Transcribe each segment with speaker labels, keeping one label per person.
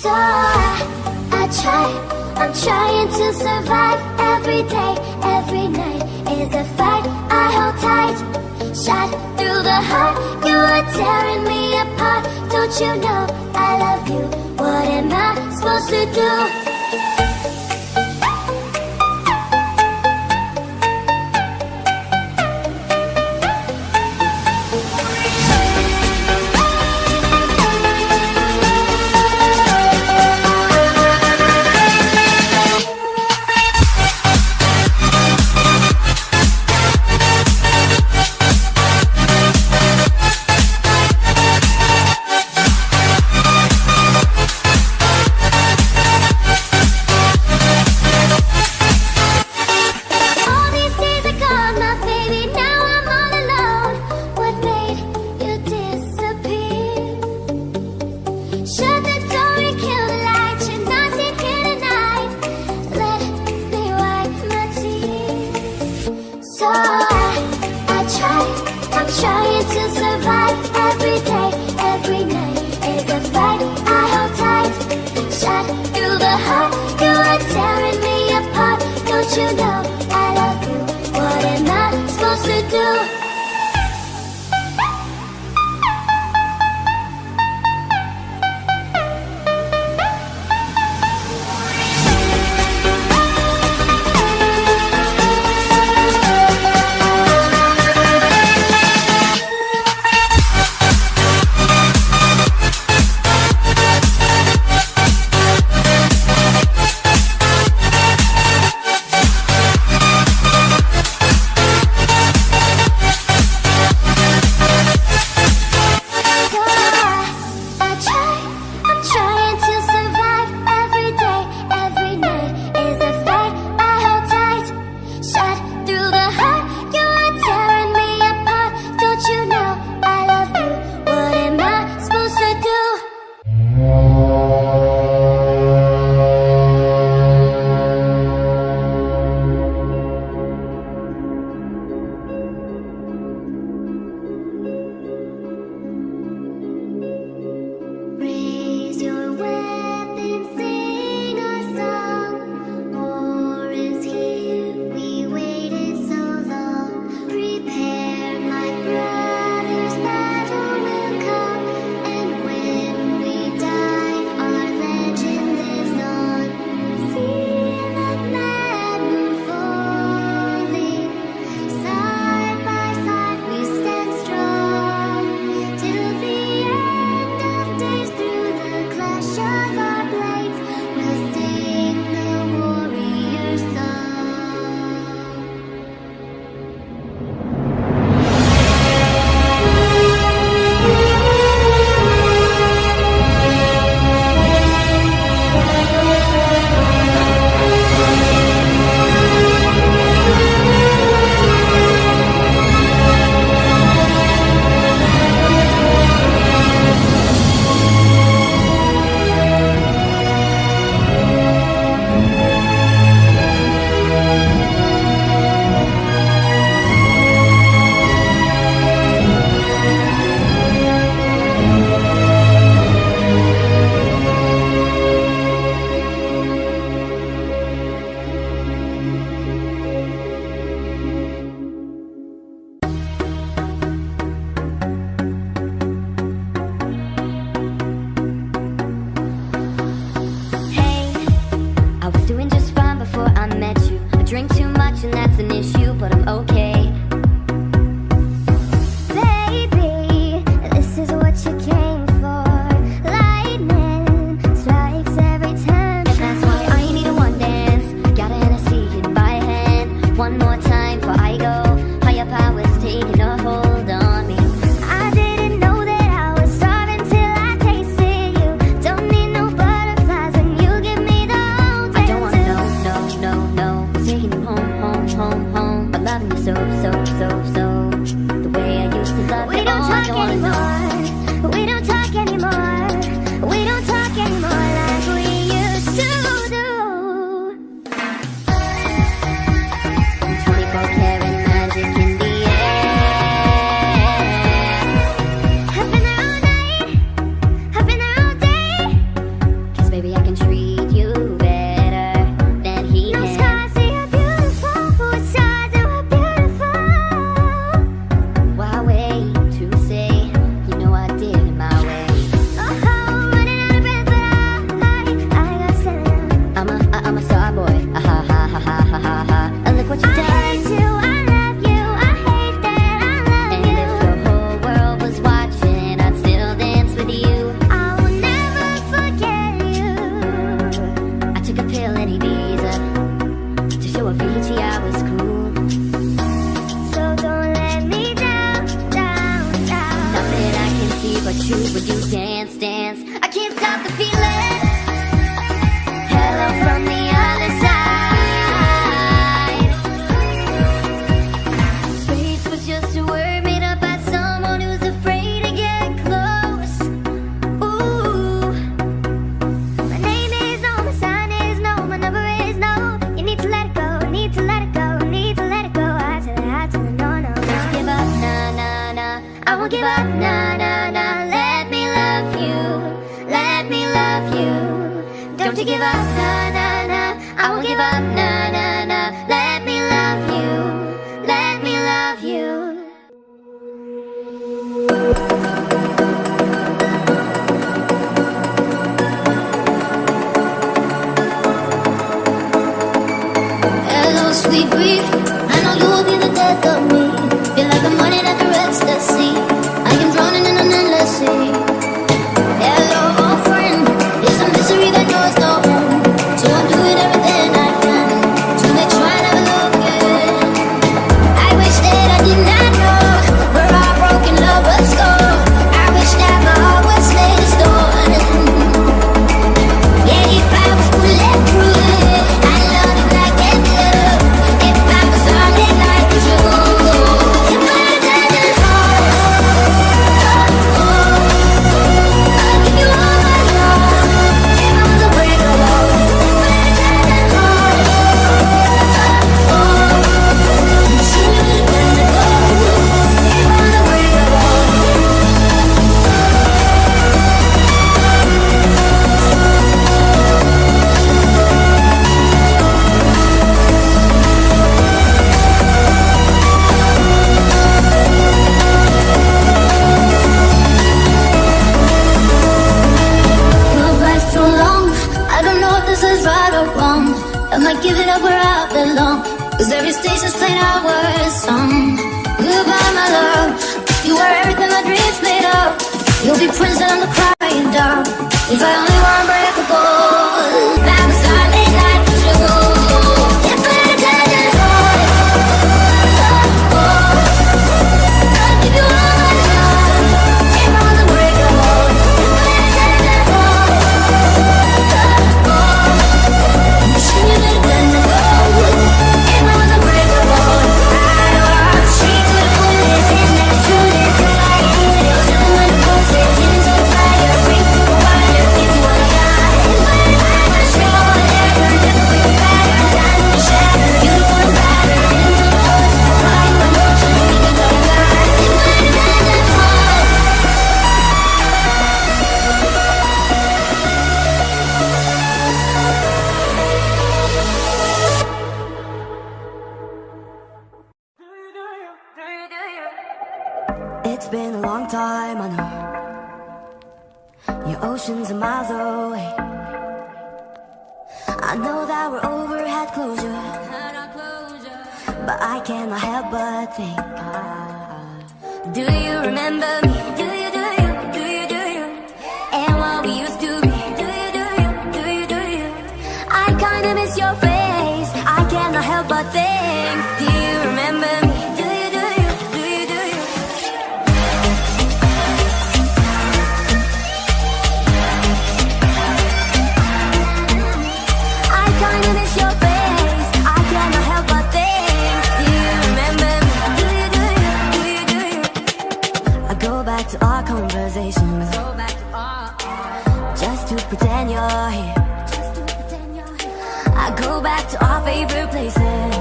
Speaker 1: So I try, I'm trying to survive. Every day, every night is a fight. I hold tight, shot through the heart. You are tearing me apart. Don't you know I love you? What am I supposed to do? dance, dance. I can't stop the feeling. Hello from the other side. Space was just a word made up by someone who's afraid to get close. Ooh. My name is no, my sign is no, my number is no. You need to let it go, need to let it go, need to let it go. I tell it, no, no. Don't give up, nah, nah, nah. I won't give up, nah, nah, nah. Let me love you, let me love you. Don't you give up, nah, nah, nah. I won't give up, nah, nah, nah. Let me love you, let me love you. Hello, sweet grief. I know you will be the death of me. Feel like I'm running after ecstasy. I am drowning in an endless sea. Hello, old friend. It's a misery that knows no end. So I'm doing everything I can to make sure I never look again. I wish that I did not know where our broken love was go. I wish that my heart was made of stone. Yeah, if I was bulletproof, I'd love you like that love. If I was something like you, if I did this all, I'd give you all my love. If I was unbreakable, if I did this all, she would've been the gold. If I was unbreakable. Goodbye's too long. I don't know if this is right or wrong. Am I giving up where I belong? Cause every station's playing our song. Goodbye, my love. You are everything my dreams made of. You'll be prison on the crying dog. If I only were unbreakable, that was solid like sugar. If I did this all, I'd give you all my love. If I was unbreakable, if I did this all, she knew that it couldn't go. If I was unbreakable, I'd walk straight to the bullets and then to the fire. Still feeling when the pulses into the fire. Break the wire, give you what I got. If I was sure that you'd never be better. Time to shatter, beautiful and battered. Into the holes, fire emotion, give you what I got. If I did this all.
Speaker 2: It's been a long time, I know. Your oceans are miles away. I know that we're over, had closure, but I cannot help but think. Do you remember me? Do you, do you, do you, do you? And what we used to be. Do you, do you, do you, do you? I kinda miss your face. I cannot help but think. Do you remember me? Do you, do you, do you, do you? I kinda miss your face. I cannot help but think. Do you remember me? Do you, do you, do you, do you? I go back to our conversations, just to pretend you're here. I go back to our favorite places,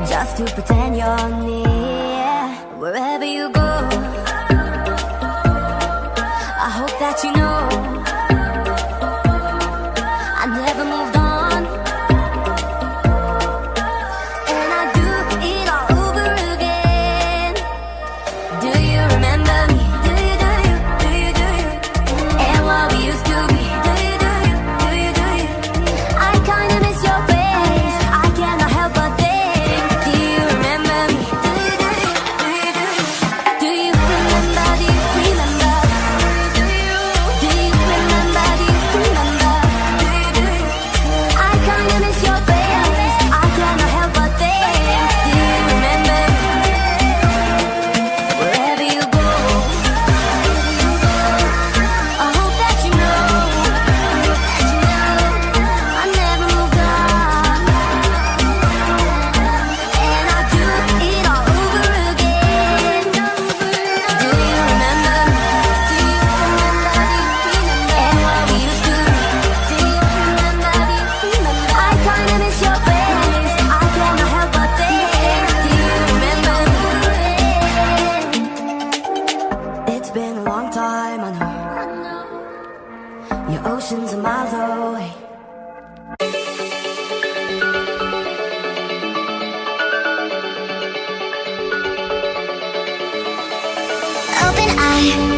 Speaker 2: just to pretend you're near. Wherever you go, I hope that you know I never moved on, and I do it all over again. Do you remember me? Do you, do you, do you, do you? And what we used to be. Do you, do you, do you, do you? I kinda miss your face. I cannot help but think. Do you remember me? Do you, do you, do you, do you? Do you remember? Do you remember? Do you, do you? time, I know. Your oceans are miles away.
Speaker 1: Open eye.